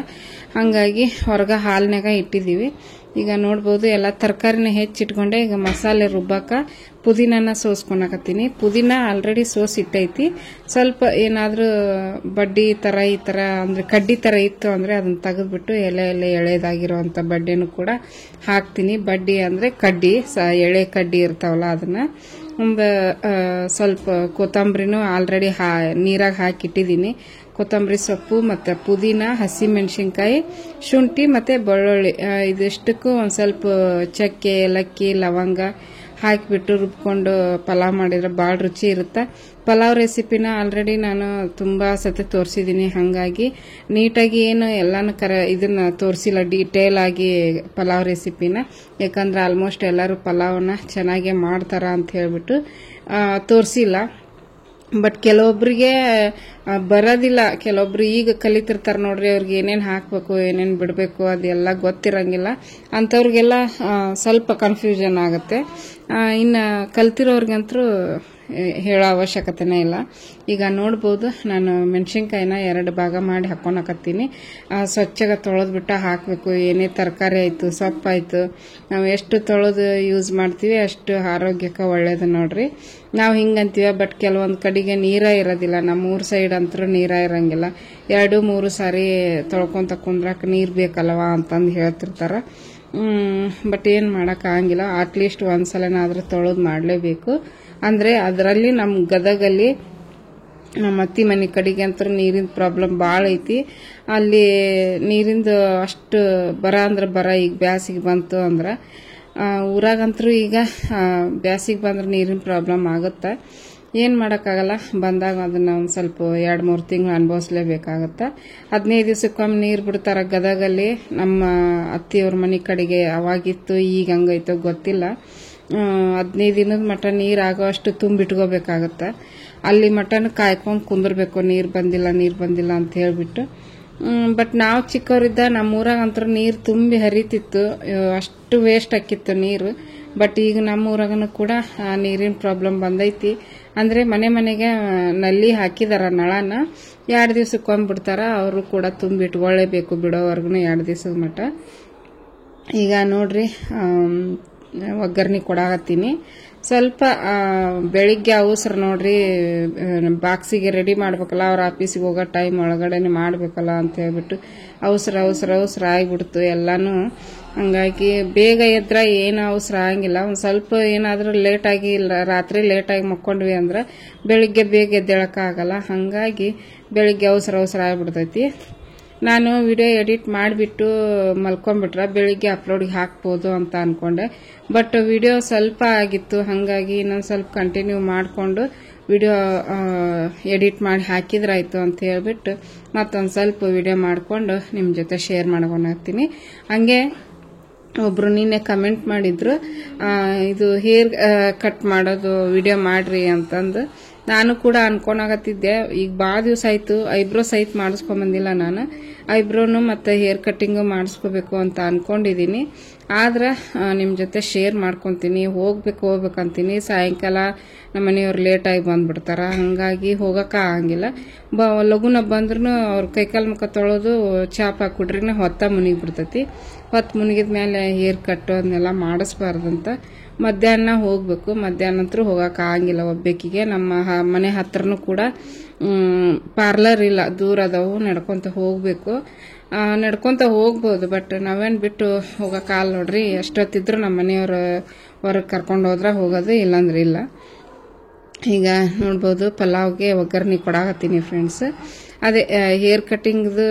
ಹಾಗಾಗಿ ಹೊರಗೆ ಹಾಲ್ನಾಗ ಇಟ್ಟಿದ್ದೀವಿ. ಈಗ ನೋಡ್ಬೋದು ಎಲ್ಲ ತರಕಾರಿನ ಹೆಚ್ಚಿಟ್ಕೊಂಡೆ. ಈಗ ಮಸಾಲೆ ರುಬ್ಬಾಕ ಪುದೀನನ ಸೋಸ್ಕೊಳಕತ್ತೀನಿ. ಪುದೀನ ಆಲ್ರೆಡಿ ಸೋಸಿಟ್ಟೈತಿ. ಸ್ವಲ್ಪ ಏನಾದರೂ ಬಡ್ಡಿ ಥರ ಈ ಥರ ಅಂದರೆ ಕಡ್ಡಿ ಥರ ಇತ್ತು ಅಂದರೆ ಅದನ್ನು ತೆಗೆದ್ಬಿಟ್ಟು ಎಲೆ ಎಳೆದಾಗಿರೋವಂಥ ಬಡ್ಡಿನೂ ಕೂಡ ಹಾಕ್ತೀನಿ. ಬಡ್ಡಿ ಅಂದರೆ ಕಡ್ಡಿ, ಎಳೆ ಕಡ್ಡಿ ಇರ್ತಾವಲ್ಲ ಅದನ್ನು. ಒಂದು ಸ್ವಲ್ಪ ಕೊತ್ತಂಬರಿನೂ ಆಲ್ರೆಡಿ ನೀರಾಗ ಹಾಕಿಟ್ಟಿದ್ದೀನಿ. ಕೊತ್ತಂಬರಿ ಸೊಪ್ಪು ಮತ್ತು ಪುದೀನ, ಹಸಿಮೆಣಸಿನ್ಕಾಯಿ, ಶುಂಠಿ ಮತ್ತು ಬೆಳ್ಳುಳ್ಳಿ ಇದಿಷ್ಟಕ್ಕೂ ಒಂದು ಸ್ವಲ್ಪ ಚಕ್ಕೆ, ಏಲಕ್ಕಿ, ಲವಂಗ ಹಾಕಿಬಿಟ್ಟು ರುಬ್ಕೊಂಡು ಪಲಾವ್ ಮಾಡಿದ್ರೆ ಭಾಳ ರುಚಿ ಇರುತ್ತೆ. ಪಲಾವ್ ರೆಸಿಪಿನ ಆಲ್ರೆಡಿ ನಾನು ತುಂಬ ಸತಿ ತೋರಿಸಿದ್ದೀನಿ, ಹಾಗಾಗಿ ನೀಟಾಗಿ ಏನು ಎಲ್ಲನೂ ಇದನ್ನು ತೋರಿಸಿಲ್ಲ ಡೀಟೇಲ್ ಆಗಿ ಪಲಾವ್ ರೆಸಿಪಿನ. ಯಾಕಂದ್ರೆ ಆಲ್ಮೋಸ್ಟ್ ಎಲ್ಲರೂ ಪಲಾವನ್ನ ಚೆನ್ನಾಗೇ ಮಾಡ್ತಾರ ಅಂತ ಹೇಳ್ಬಿಟ್ಟು ತೋರಿಸಿಲ್ಲ. ಬಟ್ ಕೆಲವೊಬ್ಬರಿಗೆ ಬರೋದಿಲ್ಲ, ಕೆಲವೊಬ್ರು ಈಗ ಕಲಿತಿರ್ತಾರೆ ನೋಡ್ರಿ, ಅವ್ರಿಗೆ ಏನೇನು ಹಾಕಬೇಕು ಏನೇನು ಬಿಡಬೇಕು ಅದೆಲ್ಲ ಗೊತ್ತಿರಂಗಿಲ್ಲ. ಅಂಥವ್ರಿಗೆಲ್ಲ ಸ್ವಲ್ಪ ಕನ್ಫ್ಯೂಷನ್ ಆಗುತ್ತೆ. ಇನ್ನು ಕಲ್ತಿರೋರ್ಗಂತೂ ಹೇಳೋ ಅವಶ್ಯಕತೆನೇ ಇಲ್ಲ. ಈಗ ನೋಡ್ಬೋದು ನಾನು ಮೆಣಸಿನ್ಕಾಯಿನ 2 ಭಾಗ ಮಾಡಿ ಹಾಕ್ಕೊಳಕತ್ತೀನಿ. ಸ್ವಚ್ಛಗೆ ತೊಳೆದ್ಬಿಟ್ಟು ಹಾಕಬೇಕು. ಏನೇ ತರಕಾರಿ ಆಯಿತು, ಸೊಪ್ಪಾಯಿತು, ನಾವು ಎಷ್ಟು ತೊಳೆದು ಯೂಸ್ ಮಾಡ್ತೀವಿ ಅಷ್ಟು ಆರೋಗ್ಯಕ್ಕೆ ಒಳ್ಳೇದು ನೋಡ್ರಿ. ನಾವು ಹಿಂಗಂತೀವಿ, ಬಟ್ ಕೆಲವೊಂದು ಕಡೆಗೆ ನೀರ ಇರೋದಿಲ್ಲ. ನಮ್ಮೂರ ಸೈಡ್ ಅಂತೂ ನೀರ ಇರಂಗಿಲ್ಲ. 2-3 ಸಾರಿ ತೊಳ್ಕೊಂತ ಕುಂದ್ರಾಕ ನೀರು ಬೇಕಲ್ವಾ ಅಂತಂದು ಹೇಳ್ತಿರ್ತಾರೆ. ಬಟ್ ಏನು ಮಾಡೋಕ್ಕಾಗಂಗಿಲ್ಲ. ಅಟ್ಲೀಸ್ಟ್ ಒಂದ್ಸಲನಾದ್ರೂ ತೊಳೆದು ಮಾಡಲೇಬೇಕು. ಅಂದರೆ ಅದರಲ್ಲಿ ನಮ್ಮ ಗದಗಲ್ಲಿ ನಮ್ಮ ಅತ್ತಿ ಮನೆ ಕಡೆಗೆ ಅಂತೂ ನೀರಿನ ಪ್ರಾಬ್ಲಮ್ ಭಾಳ ಐತಿ. ಅಲ್ಲಿ ನೀರಿಂದು ಅಷ್ಟು ಬರ ಈಗ ಬ್ಯಾಸಿಗೆ ಬಂತು ಅಂದ್ರೆ ಊರಾಗಂತರೂ ಈಗ ಬ್ಯಾಸಿಗೆ ಬಂದ್ರೆ ನೀರಿನ ಪ್ರಾಬ್ಲಮ್ ಆಗುತ್ತೆ. ಏನು ಮಾಡೋಕ್ಕಾಗಲ್ಲ. ಬಂದಾಗ ಅದನ್ನು ಒಂದು ಸ್ವಲ್ಪ 2-3 ತಿಂಗಳು ಅನುಭವಿಸ್ಲೇಬೇಕಾಗತ್ತೆ. 15 ದಿವಸಕ್ಕೊಮ್ಮೆ ನೀರು ಬಿಡ್ತಾರೆ ಗದಗಲ್ಲಿ. ನಮ್ಮ ಅತ್ತಿಯವ್ರ ಮನೆ ಕಡೆಗೆ ಅವಾಗಿತ್ತು, ಈಗ ಹಂಗೈತೋ ಗೊತ್ತಿಲ್ಲ. 15 ದಿನದ ಮಟ್ಟ ನೀರು ಆಗೋ ಅಷ್ಟು ತುಂಬಿಟ್ಕೋಬೇಕಾಗತ್ತೆ. ಅಲ್ಲಿ ಮಟನ ಕಾಯ್ಕೊಂಡು ಕುಂದಿರ್ಬೇಕು, ನೀರು ಬಂದಿಲ್ಲ ಅಂತ ಹೇಳ್ಬಿಟ್ಟು. ಬಟ್ ನಾವು ಚಿಕ್ಕವರಿದ್ದ ನಮ್ಮೂರಾಗ ಅಂತೂ ನೀರು ತುಂಬಿ ಹರಿತಿತ್ತು, ಅಷ್ಟು ವೇಸ್ಟ್ ಆಕಿತ್ತು ನೀರು. ಬಟ್ ಈಗ ನಮ್ಮೂರಾಗನು ಕೂಡ ನೀರಿನ ಪ್ರಾಬ್ಲಮ್ ಬಂದೈತಿ. ಅಂದರೆ ಮನೆಗೆ ನಲ್ಲಿ ಹಾಕಿದಾರ, ನಳನ 2 ದಿವಸಕ್ಕೊಮ್ಮೆ ಬಿಡ್ತಾರ. ಅವರು ಕೂಡ ತುಂಬಿಟ್ಕೊಳ್ಳೇಬೇಕು, ಬಿಡೋವರೆಗೂ 2 ದಿವಸದ ಮಟ್ಟ. ಈಗ ನೋಡ್ರಿ ಒಗ್ಗರಣೆ ಕೊಡಾಕತ್ತೀನಿ. ಸ್ವಲ್ಪ ಬೆಳಿಗ್ಗೆ ಅವಸರ ನೋಡ್ರಿ, ಬಾಕ್ಸಿಗೆ ರೆಡಿ ಮಾಡ್ಬೇಕಲ್ಲ, ಅವ್ರ ಆಫೀಸಿಗೆ ಹೋಗೋ ಟೈಮ್ ಒಳಗಡೆನೆ ಮಾಡ್ಬೇಕಲ್ಲ ಅಂತ ಹೇಳ್ಬಿಟ್ಟು ಅವಸರ ಆಗಿಬಿಡ್ತು ಎಲ್ಲಾನು. ಹಂಗಾಗಿ ಬೇಗ ಎದ್ರ ಏನು ಅವಸರ ಆಗಂಗಿಲ್ಲ. ಒಂದು ಸ್ವಲ್ಪ ಏನಾದರೂ ಲೇಟಾಗಿ ರಾತ್ರಿ ಲೇಟಾಗಿ ಮಕ್ಕೊಂಡ್ವಿ ಅಂದ್ರೆ ಬೆಳಿಗ್ಗೆ ಬೇಗ ಎದ್ದೇಳಕ್ಕಾಗಲ್ಲ. ಹಾಗಾಗಿ ಬೆಳಿಗ್ಗೆ ಅವಸರ ಆಗಿಬಿಡ್ತೈತಿ. ನಾನು ವಿಡಿಯೋ ಎಡಿಟ್ ಮಾಡಿಬಿಟ್ಟು ಮಲ್ಕೊಂಡ್ಬಿಟ್ರೆ ಬೆಳಿಗ್ಗೆ ಅಪ್ಲೋಡಿಗೆ ಹಾಕ್ಬೋದು ಅಂತ ಅಂದ್ಕೊಂಡೆ. ಬಟ್ ವಿಡಿಯೋ ಸ್ವಲ್ಪ ಆಗಿತ್ತು, ಹಾಗಾಗಿ ಇನ್ನೊಂದು ಸ್ವಲ್ಪ ಕಂಟಿನ್ಯೂ ಮಾಡಿಕೊಂಡು ವಿಡಿಯೋ ಎಡಿಟ್ ಮಾಡಿ ಹಾಕಿದ್ರಾಯ್ತು ಅಂತ ಹೇಳ್ಬಿಟ್ಟು ಮತ್ತೊಂದು ಸ್ವಲ್ಪ ವಿಡಿಯೋ ಮಾಡಿಕೊಂಡು ನಿಮ್ಮ ಜೊತೆ ಶೇರ್ ಮಾಡ್ಕೊಂಡಾಗ್ತೀನಿ. ಹಂಗೆ ಒಬ್ರು ನಿನ್ನೆ ಕಮೆಂಟ್ ಮಾಡಿದ್ರು, ಇದು ಹೇರ್ ಕಟ್ ಮಾಡೋದು ವಿಡಿಯೋ ಮಾಡ್ರಿ ಅಂತಂದು. ನಾನು ಕೂಡ ಅನ್ಕೊಂಡಾಗತ್ತಿದ್ದೆ. ಈಗ ಭಾಳ ದಿವಸ ಆಯ್ತು ಐಬ್ರೋ ಸಹಿತ ಮಾಡಿಸ್ಕೊಂಬಂದಿಲ್ಲ ನಾನು. ಐಬ್ರೋನು ಮತ್ತು ಹೇರ್ ಕಟ್ಟಿಂಗು ಮಾಡಿಸ್ಕೋಬೇಕು ಅಂತ ಅನ್ಕೊಂಡಿದ್ದೀನಿ. ಆದ್ರೆ ನಿಮ್ಮ ಜೊತೆ ಶೇರ್ ಮಾಡ್ಕೊತೀನಿ. ಹೋಗ್ಬೇಕಂತೀನಿ. ಸಾಯಂಕಾಲ ನಮ್ಮ ಮನೆಯವ್ರು ಲೇಟಾಗಿ ಬಂದ್ಬಿಡ್ತಾರ, ಹಾಗಾಗಿ ಹೋಗೋಕ್ಕಾಗಂಗಿಲ್ಲ. ಲಘುನ ಬಂದ್ರೂ ಅವ್ರ ಕೈಕಾಲು ಮುಖ ತೊಳೆದು ಚಾಪ್ ಹಾಕ್ಬಿಟ್ರಿನ ಹೊತ್ತ ಮುನಿಗ್ಬಿಡ್ತೈತಿ. ಹೊತ್ತು ಮುನಿಗಿದ ಮೇಲೆ ಹೇರ್ ಕಟ್ಟು ಅದನ್ನೆಲ್ಲ ಮಾಡಿಸ್ಬಾರ್ದಂತ ಮಧ್ಯಾಹ್ನ ಹೋಗ್ಬೇಕು. ಮಧ್ಯಾಹ್ನ ಅಂತೂ ಹೋಗೋಕ್ಕಾಗಂಗಿಲ್ಲ ಒಬ್ಬೇಕಿಗೆ. ನಮ್ಮ ಮನೆ ಹತ್ರನೂ ಕೂಡ ಪಾರ್ಲರ್ ಇಲ್ಲ, ದೂರ ಅದಾವು. ನಡ್ಕೊಂತ ಹೋಗ್ಬೇಕು. ನಡ್ಕೊಂತ ಹೋಗ್ಬೋದು, ಬಟ್ ನಾವೇನು ಬಿಟ್ಟು ಹೋಗೋಕ್ಕಾಗಲ್ಲ ನೋಡ್ರಿ. ಎಷ್ಟೊತ್ತಿದ್ರು ನಮ್ಮ ಮನೆಯವ್ರ ಹೊರಗೆ ಕರ್ಕೊಂಡು ಹೋದ್ರೆ ಹೋಗೋದು, ಇಲ್ಲಾಂದ್ರೆ ಇಲ್ಲ. ಈಗ ನೋಡ್ಬೋದು ಪಲಾವ್ಗೆ ಒಗ್ಗರಣೆ ಕೊಡಾಕತ್ತೀನಿ ಫ್ರೆಂಡ್ಸ್. ಅದೇ ಹೇರ್ ಕಟ್ಟಿಂಗ್ದು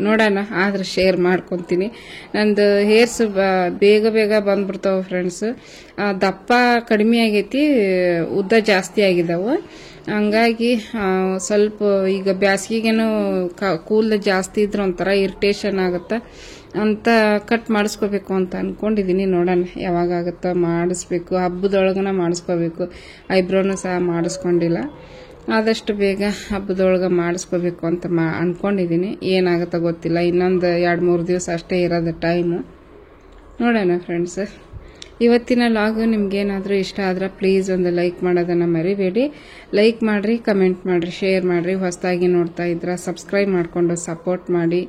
ನೋಡೋಣ, ಆದ್ರೆ ಶೇರ್ ಮಾಡ್ಕೊತೀನಿ. ನಂದು ಹೇರ್ಸ್ ಬೇಗ ಬಂದ್ಬಿಡ್ತಾವೆ ಫ್ರೆಂಡ್ಸ್. ದಪ್ಪ ಕಡಿಮೆ ಆಗೈತಿ, ಉದ್ದ ಜಾಸ್ತಿ ಆಗಿದಾವೆ. ಹಂಗಾಗಿ ಸ್ವಲ್ಪ ಈಗ ಬ್ಯಾಸಿಗೆಗೇನು ಕೂಲ್ ಜಾಸ್ತಿ ಇದ್ರೆ ಒಂಥರ ಇರಿಟೇಷನ್ ಆಗುತ್ತೆ ಅಂತ ಕಟ್ ಮಾಡಿಸ್ಕೋಬೇಕು ಅಂತ ಅನ್ಕೊಂಡಿದ್ದೀನಿ. ನೋಡೋಣ ಯಾವಾಗ ಆಗುತ್ತೋ ಮಾಡಿಸ್ಬೇಕು. ಹಬ್ಬದೊಳಗನ ಮಾಡಿಸ್ಕೋಬೇಕು. ಐಬ್ರೋನು ಸಹ ಮಾಡಿಸ್ಕೊಂಡಿಲ್ಲ. ಆದಷ್ಟು ಬೇಗ ಹಬ್ಬದೊಳಗೆ ಮಾಡಿಸ್ಕೋಬೇಕು ಅಂತ ಅನ್ಕೊಂಡಿದ್ದೀನಿ. ಏನಾಗುತ್ತೋ ಗೊತ್ತಿಲ್ಲ. ಇನ್ನೊಂದು 2-3 ದಿವಸ ಅಷ್ಟೇ ಇರೋದು ಟೈಮು. ನೋಡೋಣ ಫ್ರೆಂಡ್ಸ್. ಇವತ್ತಿನ ಲಾಗು ನಿಮ್ಗೇನಾದರೂ ಇಷ್ಟ ಆದ್ರೆ ಪ್ಲೀಸ್ ಒಂದು ಲೈಕ್ ಮಾಡೋದನ್ನು ಮರಿಬೇಡಿ. ಲೈಕ್ ಮಾಡಿರಿ, ಕಮೆಂಟ್ ಮಾಡಿರಿ, ಶೇರ್ ಮಾಡಿರಿ. ಹೊಸದಾಗಿ ನೋಡ್ತಾ ಇದ್ರೆ ಸಬ್ಸ್ಕ್ರೈಬ್ ಮಾಡಿಕೊಂಡು ಸಪೋರ್ಟ್ ಮಾಡಿ.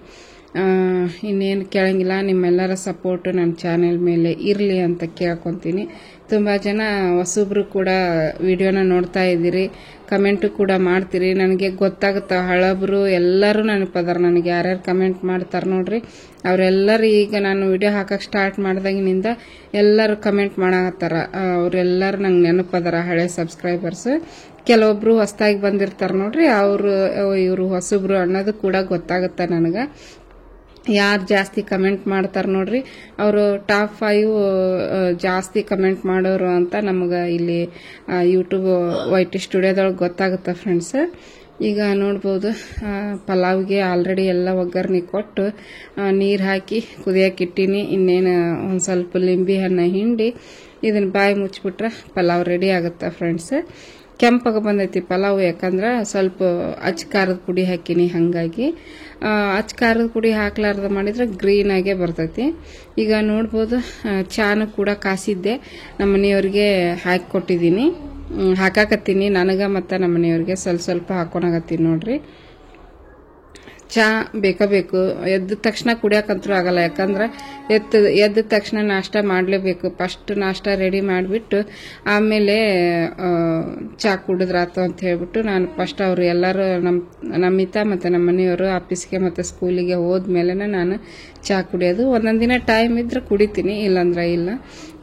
ಇನ್ನೇನು ಕೇಳಂಗಿಲ್ಲ, ನಿಮ್ಮೆಲ್ಲರ ಸಪೋರ್ಟು ನನ್ನ ಚಾನೆಲ್ ಮೇಲೆ ಇರಲಿ ಅಂತ ಕೇಳ್ಕೊತೀನಿ. ತುಂಬ ಜನ ಹೊಸಬ್ರು ಕೂಡ ವಿಡಿಯೋನ ನೋಡ್ತಾ ಇದ್ದೀರಿ, ಕಮೆಂಟು ಕೂಡ ಮಾಡ್ತೀರಿ. ನನಗೆ ಗೊತ್ತಾಗುತ್ತೆ, ಹಳಬ್ರು ಎಲ್ಲರೂ ನೆನಪದಾರ ನನಗೆ. ಯಾರ್ಯಾರು ಕಮೆಂಟ್ ಮಾಡ್ತಾರೆ ನೋಡ್ರಿ, ಅವರೆಲ್ಲರೂ ಈಗ ನಾನು ವಿಡಿಯೋ ಹಾಕಕ್ಕೆ ಸ್ಟಾರ್ಟ್ ಮಾಡಿದಾಗಿನಿಂದ ಎಲ್ಲರೂ ಕಮೆಂಟ್ ಮಾಡಾಕತ್ತಾರ. ಅವರೆಲ್ಲರೂ ನಂಗೆ ನೆನಪದಾರ, ಹಳೆ ಸಬ್ಸ್ಕ್ರೈಬರ್ಸ್. ಕೆಲವೊಬ್ರು ಹೊಸದಾಗಿ ಬಂದಿರ್ತಾರೆ ನೋಡ್ರಿ, ಇವರು ಹೊಸಬ್ರು ಅನ್ನೋದು ಕೂಡ ಗೊತ್ತಾಗುತ್ತೆ ನನಗೆ. ಯಾರು ಜಾಸ್ತಿ ಕಮೆಂಟ್ ಮಾಡ್ತಾರೆ ನೋಡ್ರಿ, ಅವರು ಟಾಪ್ 5 ಜಾಸ್ತಿ ಕಮೆಂಟ್ ಮಾಡೋರು ಅಂತ ನಮಗೆ ಇಲ್ಲಿ ಯೂಟ್ಯೂಬ್ YT ಸ್ಟುಡಿಯೋದೊಳಗೆ ಗೊತ್ತಾಗುತ್ತೆ ಫ್ರೆಂಡ್ಸ್. ಈಗ ನೋಡ್ಬೋದು ಪಲಾವ್ಗೆ ಆಲ್ರೆಡಿ ಎಲ್ಲ ಒಗ್ಗರಣೆ ಕೊಟ್ಟು ನೀರು ಹಾಕಿ ಕುದಿಯೋಕ್ಕಿಟ್ಟೀನಿ. ಇನ್ನೇನು ಒಂದು ಸ್ವಲ್ಪ ಲಿಂಬೆ ಹಣ್ಣು ಹಿಂಡಿ ಇದನ್ನು ಬಾಯಿ ಮುಚ್ಚಿಬಿಟ್ರೆ ಪಲಾವ್ ರೆಡಿ ಆಗುತ್ತೆ ಫ್ರೆಂಡ್ಸ್. ಕೆಂಪಾಗಿ ಬಂದೈತಿ ಪಲಾವ್, ಯಾಕಂದ್ರೆ ಸ್ವಲ್ಪ ಅಚ್ಚ ಖಾರದ ಪುಡಿ ಹಾಕಿನಿ. ಹಾಗಾಗಿ ಅಚ್ಚ ಖಾರದ ಪುಡಿ ಹಾಕ್ಲಾರ್ದ ಮಾಡಿದ್ರೆ ಗ್ರೀನ್ ಆಗೇ ಬರ್ತೈತಿ. ಈಗ ನೋಡ್ಬೋದು ಚಾನು ಕೂಡ ಕಾಸಿದ್ದೆ ನಮ್ಮ ಮನೆಯವ್ರಿಗೆ ಹಾಕಿ ಕೊಟ್ಟಿದ್ದೀನಿ, ಹಾಕಾಕತ್ತೀನಿ. ನನಗೆ ಮತ್ತು ನಮ್ಮ ಮನೆಯವ್ರಿಗೆ ಸ್ವಲ್ಪ ಹಾಕೊಳಕತ್ತೀನಿ ನೋಡ್ರಿ. ಚಾ ಬೇಕು. ಎದ್ದ ತಕ್ಷಣ ಕುಡಿಯೋಕಂತೂ ಆಗಲ್ಲ, ಯಾಕಂದ್ರೆ ಎದ್ದ ತಕ್ಷಣ ನಾಷ್ಟ ಮಾಡಲೇಬೇಕು. ಫಸ್ಟ್ ನಾಷ್ಟ ರೆಡಿ ಮಾಡಿಬಿಟ್ಟು ಆಮೇಲೆ ಚಾ ಕುಡಿದ್ರಾತು ಅಂತ ಹೇಳ್ಬಿಟ್ಟು ನಾನು ಫಸ್ಟ್ ಅವರು ಎಲ್ಲರೂ ನಮ್ಮಿತ ಮತ್ತು ನಮ್ಮ ಮನೆಯವರು ಆಫೀಸ್ಗೆ ಮತ್ತು ಸ್ಕೂಲಿಗೆ ಹೋದ್ಮೇಲೆ ನಾನು ಚಾ ಕುಡಿಯೋದು. ಒಂದೊಂದು ದಿನ ಟೈಮ್ ಇದ್ರೆ ಕುಡಿತೀನಿ, ಇಲ್ಲಾಂದ್ರೆ ಇಲ್ಲ.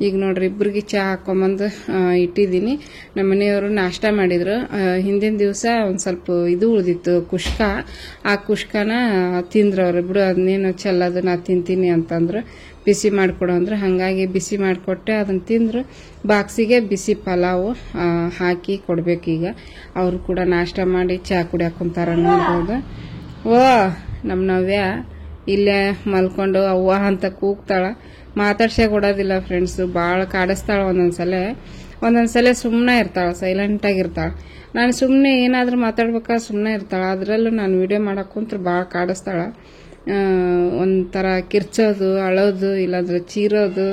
ಈಗ ನೋಡ್ರಿ ಇಬ್ಬರಿಗೆ ಚಾ ಹಾಕೊಂಬಂದು ಇಟ್ಟಿದ್ದೀನಿ. ನಮ್ಮ ಮನೆಯವರು ನಾಷ್ಟ ಮಾಡಿದ್ರು. ಹಿಂದಿನ ದಿವಸ ಒಂದು ಸ್ವಲ್ಪ ಇದು ಉಳಿದಿತ್ತು ಕುಷ್ಕ, ಆ ಕುಷ್ಕನ ತಿಂದ್ರು ಅವ್ರು. ಬಿಡು ಅದನ್ನೇನು ಚೆಲ್ಲೋದು ನಾ ತಿಂತೀನಿ ಅಂತಂದ್ರು. ಬಿಸಿ ಮಾಡಿಕೊಡು ಅಂದ್ರೆ ಹಾಗಾಗಿ ಬಿಸಿ ಮಾಡಿಕೊಟ್ಟೆ, ಅದನ್ನು ತಿಂದ್ರು. ಬಾಕ್ಸಿಗೆ ಬಿಸಿ ಪಲಾವು ಹಾಕಿ ಕೊಡ್ಬೇಕೀಗ. ಅವರು ಕೂಡ ನಾಷ್ಟ ಮಾಡಿ ಚಾ ಕುಡಿಯಾಕ ಕುಂತಾರ ನೋಡ್ಬೋದು. ಓ ನಮ್ಮ ನವ್ಯ ಇಲ್ಲೇ ಮಲ್ಕೊಂಡು ಅವ್ವ ಅಂತ ಕೂಗ್ತಾಳ, ಮಾತಾಡ್ಸೇ ಕೊಡೋದಿಲ್ಲ ಫ್ರೆಂಡ್ಸು. ಭಾಳ ಕಾಡಿಸ್ತಾಳ. ಒಂದೊಂದ್ಸಲ ಸುಮ್ಮನೆ ಇರ್ತಾಳೆ, ಸೈಲೆಂಟಾಗಿರ್ತಾಳೆ. ನಾನು ಸುಮ್ಮನೆ ಏನಾದರೂ ಮಾತಾಡ್ಬೇಕಾದ್ರೆ ಸುಮ್ಮನೆ ಇರ್ತಾಳೆ. ಅದರಲ್ಲೂ ನಾನು ವಿಡಿಯೋ ಮಾಡಕ್ಕೆ ಕುಂತ್ರೆ ಭಾಳ ಕಾಡಿಸ್ತಾಳೆ. ಒಂಥರ ಕಿರ್ಚೋದು, ಅಳೋದು, ಇಲ್ಲಾಂದ್ರೆ ಚೀರೋದು,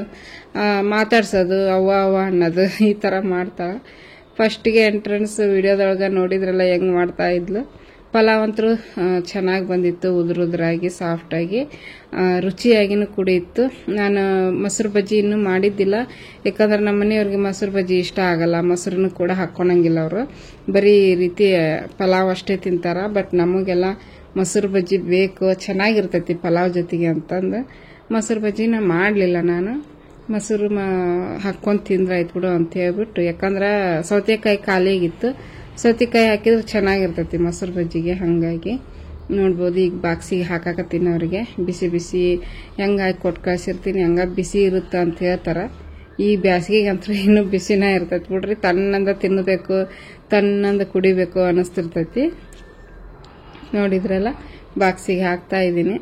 ಮಾತಾಡ್ಸೋದು, ಅವ್ವ ಅನ್ನೋದು ಈ ಥರ ಮಾಡ್ತಾಳೆ. ಫಸ್ಟಿಗೆ ಎಂಟ್ರೆನ್ಸ್ ವಿಡಿಯೋದೊಳಗೆ ನೋಡಿದ್ರಲ್ಲ ಹೆಂಗೆ ಮಾಡ್ತಾ ಇದ್ಲು. ಪಲಾವ್ ಅಂತೂ ಚೆನ್ನಾಗಿ ಬಂದಿತ್ತು, ಉದುರಾಗಿ ಸಾಫ್ಟಾಗಿ, ರುಚಿಯಾಗಿನೂ ಕೂಡ ಇತ್ತು. ನಾನು ಮೊಸರು ಬಜ್ಜಿ ಇನ್ನೂ ಮಾಡಿದ್ದಿಲ್ಲ, ಯಾಕಂದ್ರೆ ನಮ್ಮ ಮನೆಯವ್ರಿಗೆ ಮೊಸರು ಬಜ್ಜಿ ಇಷ್ಟ ಆಗಲ್ಲ. ಮೊಸರನ್ನು ಕೂಡ ಹಾಕ್ಕೊಳಂಗಿಲ್ಲ ಅವರು, ಬರೀ ಈ ರೀತಿ ಪಲಾವ್ ಅಷ್ಟೇ ತಿಂತಾರ. ಬಟ್ ನಮಗೆಲ್ಲ ಮೊಸರು ಬಜ್ಜಿ ಬೇಕು, ಚೆನ್ನಾಗಿರ್ತೈತಿ ಪಲಾವ್ ಜೊತೆಗೆ ಅಂತಂದು ಮೊಸರು ಬಜ್ಜಿನ ಮಾಡಲಿಲ್ಲ ನಾನು. ಮೊಸರು ಹಾಕ್ಕೊಂಡು ತಿಂದ್ರೆ ಆಯ್ತು ಬಿಡು ಅಂತ ಹೇಳ್ಬಿಟ್ಟು, ಯಾಕಂದ್ರೆ ಸೌತೆಕಾಯಿ ಖಾಲಿಯಾಗಿತ್ತು. ಸೌತೆಕಾಯಿ ಹಾಕಿದ್ರೆ ಚೆನ್ನಾಗಿರ್ತೈತಿ ಮೊಸರು ಬಜ್ಜಿಗೆ. ಹಾಗಾಗಿ ನೋಡ್ಬೋದು ಈಗ ಬಾಕ್ಸಿಗೆ ಹಾಕಾಕತ್ತೀನಿ ಅವ್ರಿಗೆ. ಬಿಸಿ ಬಿಸಿ ಹೆಂಗೆ ಹಾಕಿ ಕೊಟ್ಟು ಕಳ್ಸಿರ್ತೀನಿ, ಹಂಗ ಬಿಸಿ ಇರುತ್ತೆ ಅಂತ ಹೇಳ್ತಾರೆ. ಈ ಬ್ಯಾಸಿಗೆಗಂತೂ ಇನ್ನೂ ಬಿಸಿನೇ ಇರ್ತೈತಿ ಬಿಡ್ರಿ. ತಣ್ಣಂದ ತಿನ್ನಬೇಕು, ತಣ್ಣಂದ ಕುಡಿಬೇಕು ಅನ್ನಿಸ್ತಿರ್ತೈತಿ. ನೋಡಿದ್ರಲ್ಲ, ಬಾಕ್ಸಿಗೆ ಹಾಕ್ತಾ ಇದ್ದೀನಿ.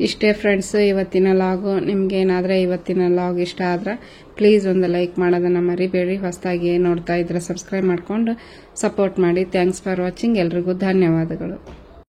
ಇಷ್ಟೇ ಫ್ರೆಂಡ್ಸ್ ಇವತ್ತಿನ ಲಾಗು. ನಿಮ್ಗೆ ಏನಾದರೆ ಇವತ್ತಿನ ಲಾಗ್ ಇಷ್ಟ ಆದ್ರೆ ಪ್ಲೀಸ್ ಒಂದು ಲೈಕ್ ಮಾಡೋದನ್ನು ಮರಿಬೇಡಿ. ಹೊಸದಾಗಿ ನೋಡ್ತಾ ಇದ್ರೆ ಸಬ್ಸ್ಕ್ರೈಬ್ ಮಾಡ್ಕೊಂಡು ಸಪೋರ್ಟ್ ಮಾಡಿ. Thanks for watching. ಎಲ್ರಿಗೂ ಧನ್ಯವಾದಗಳು.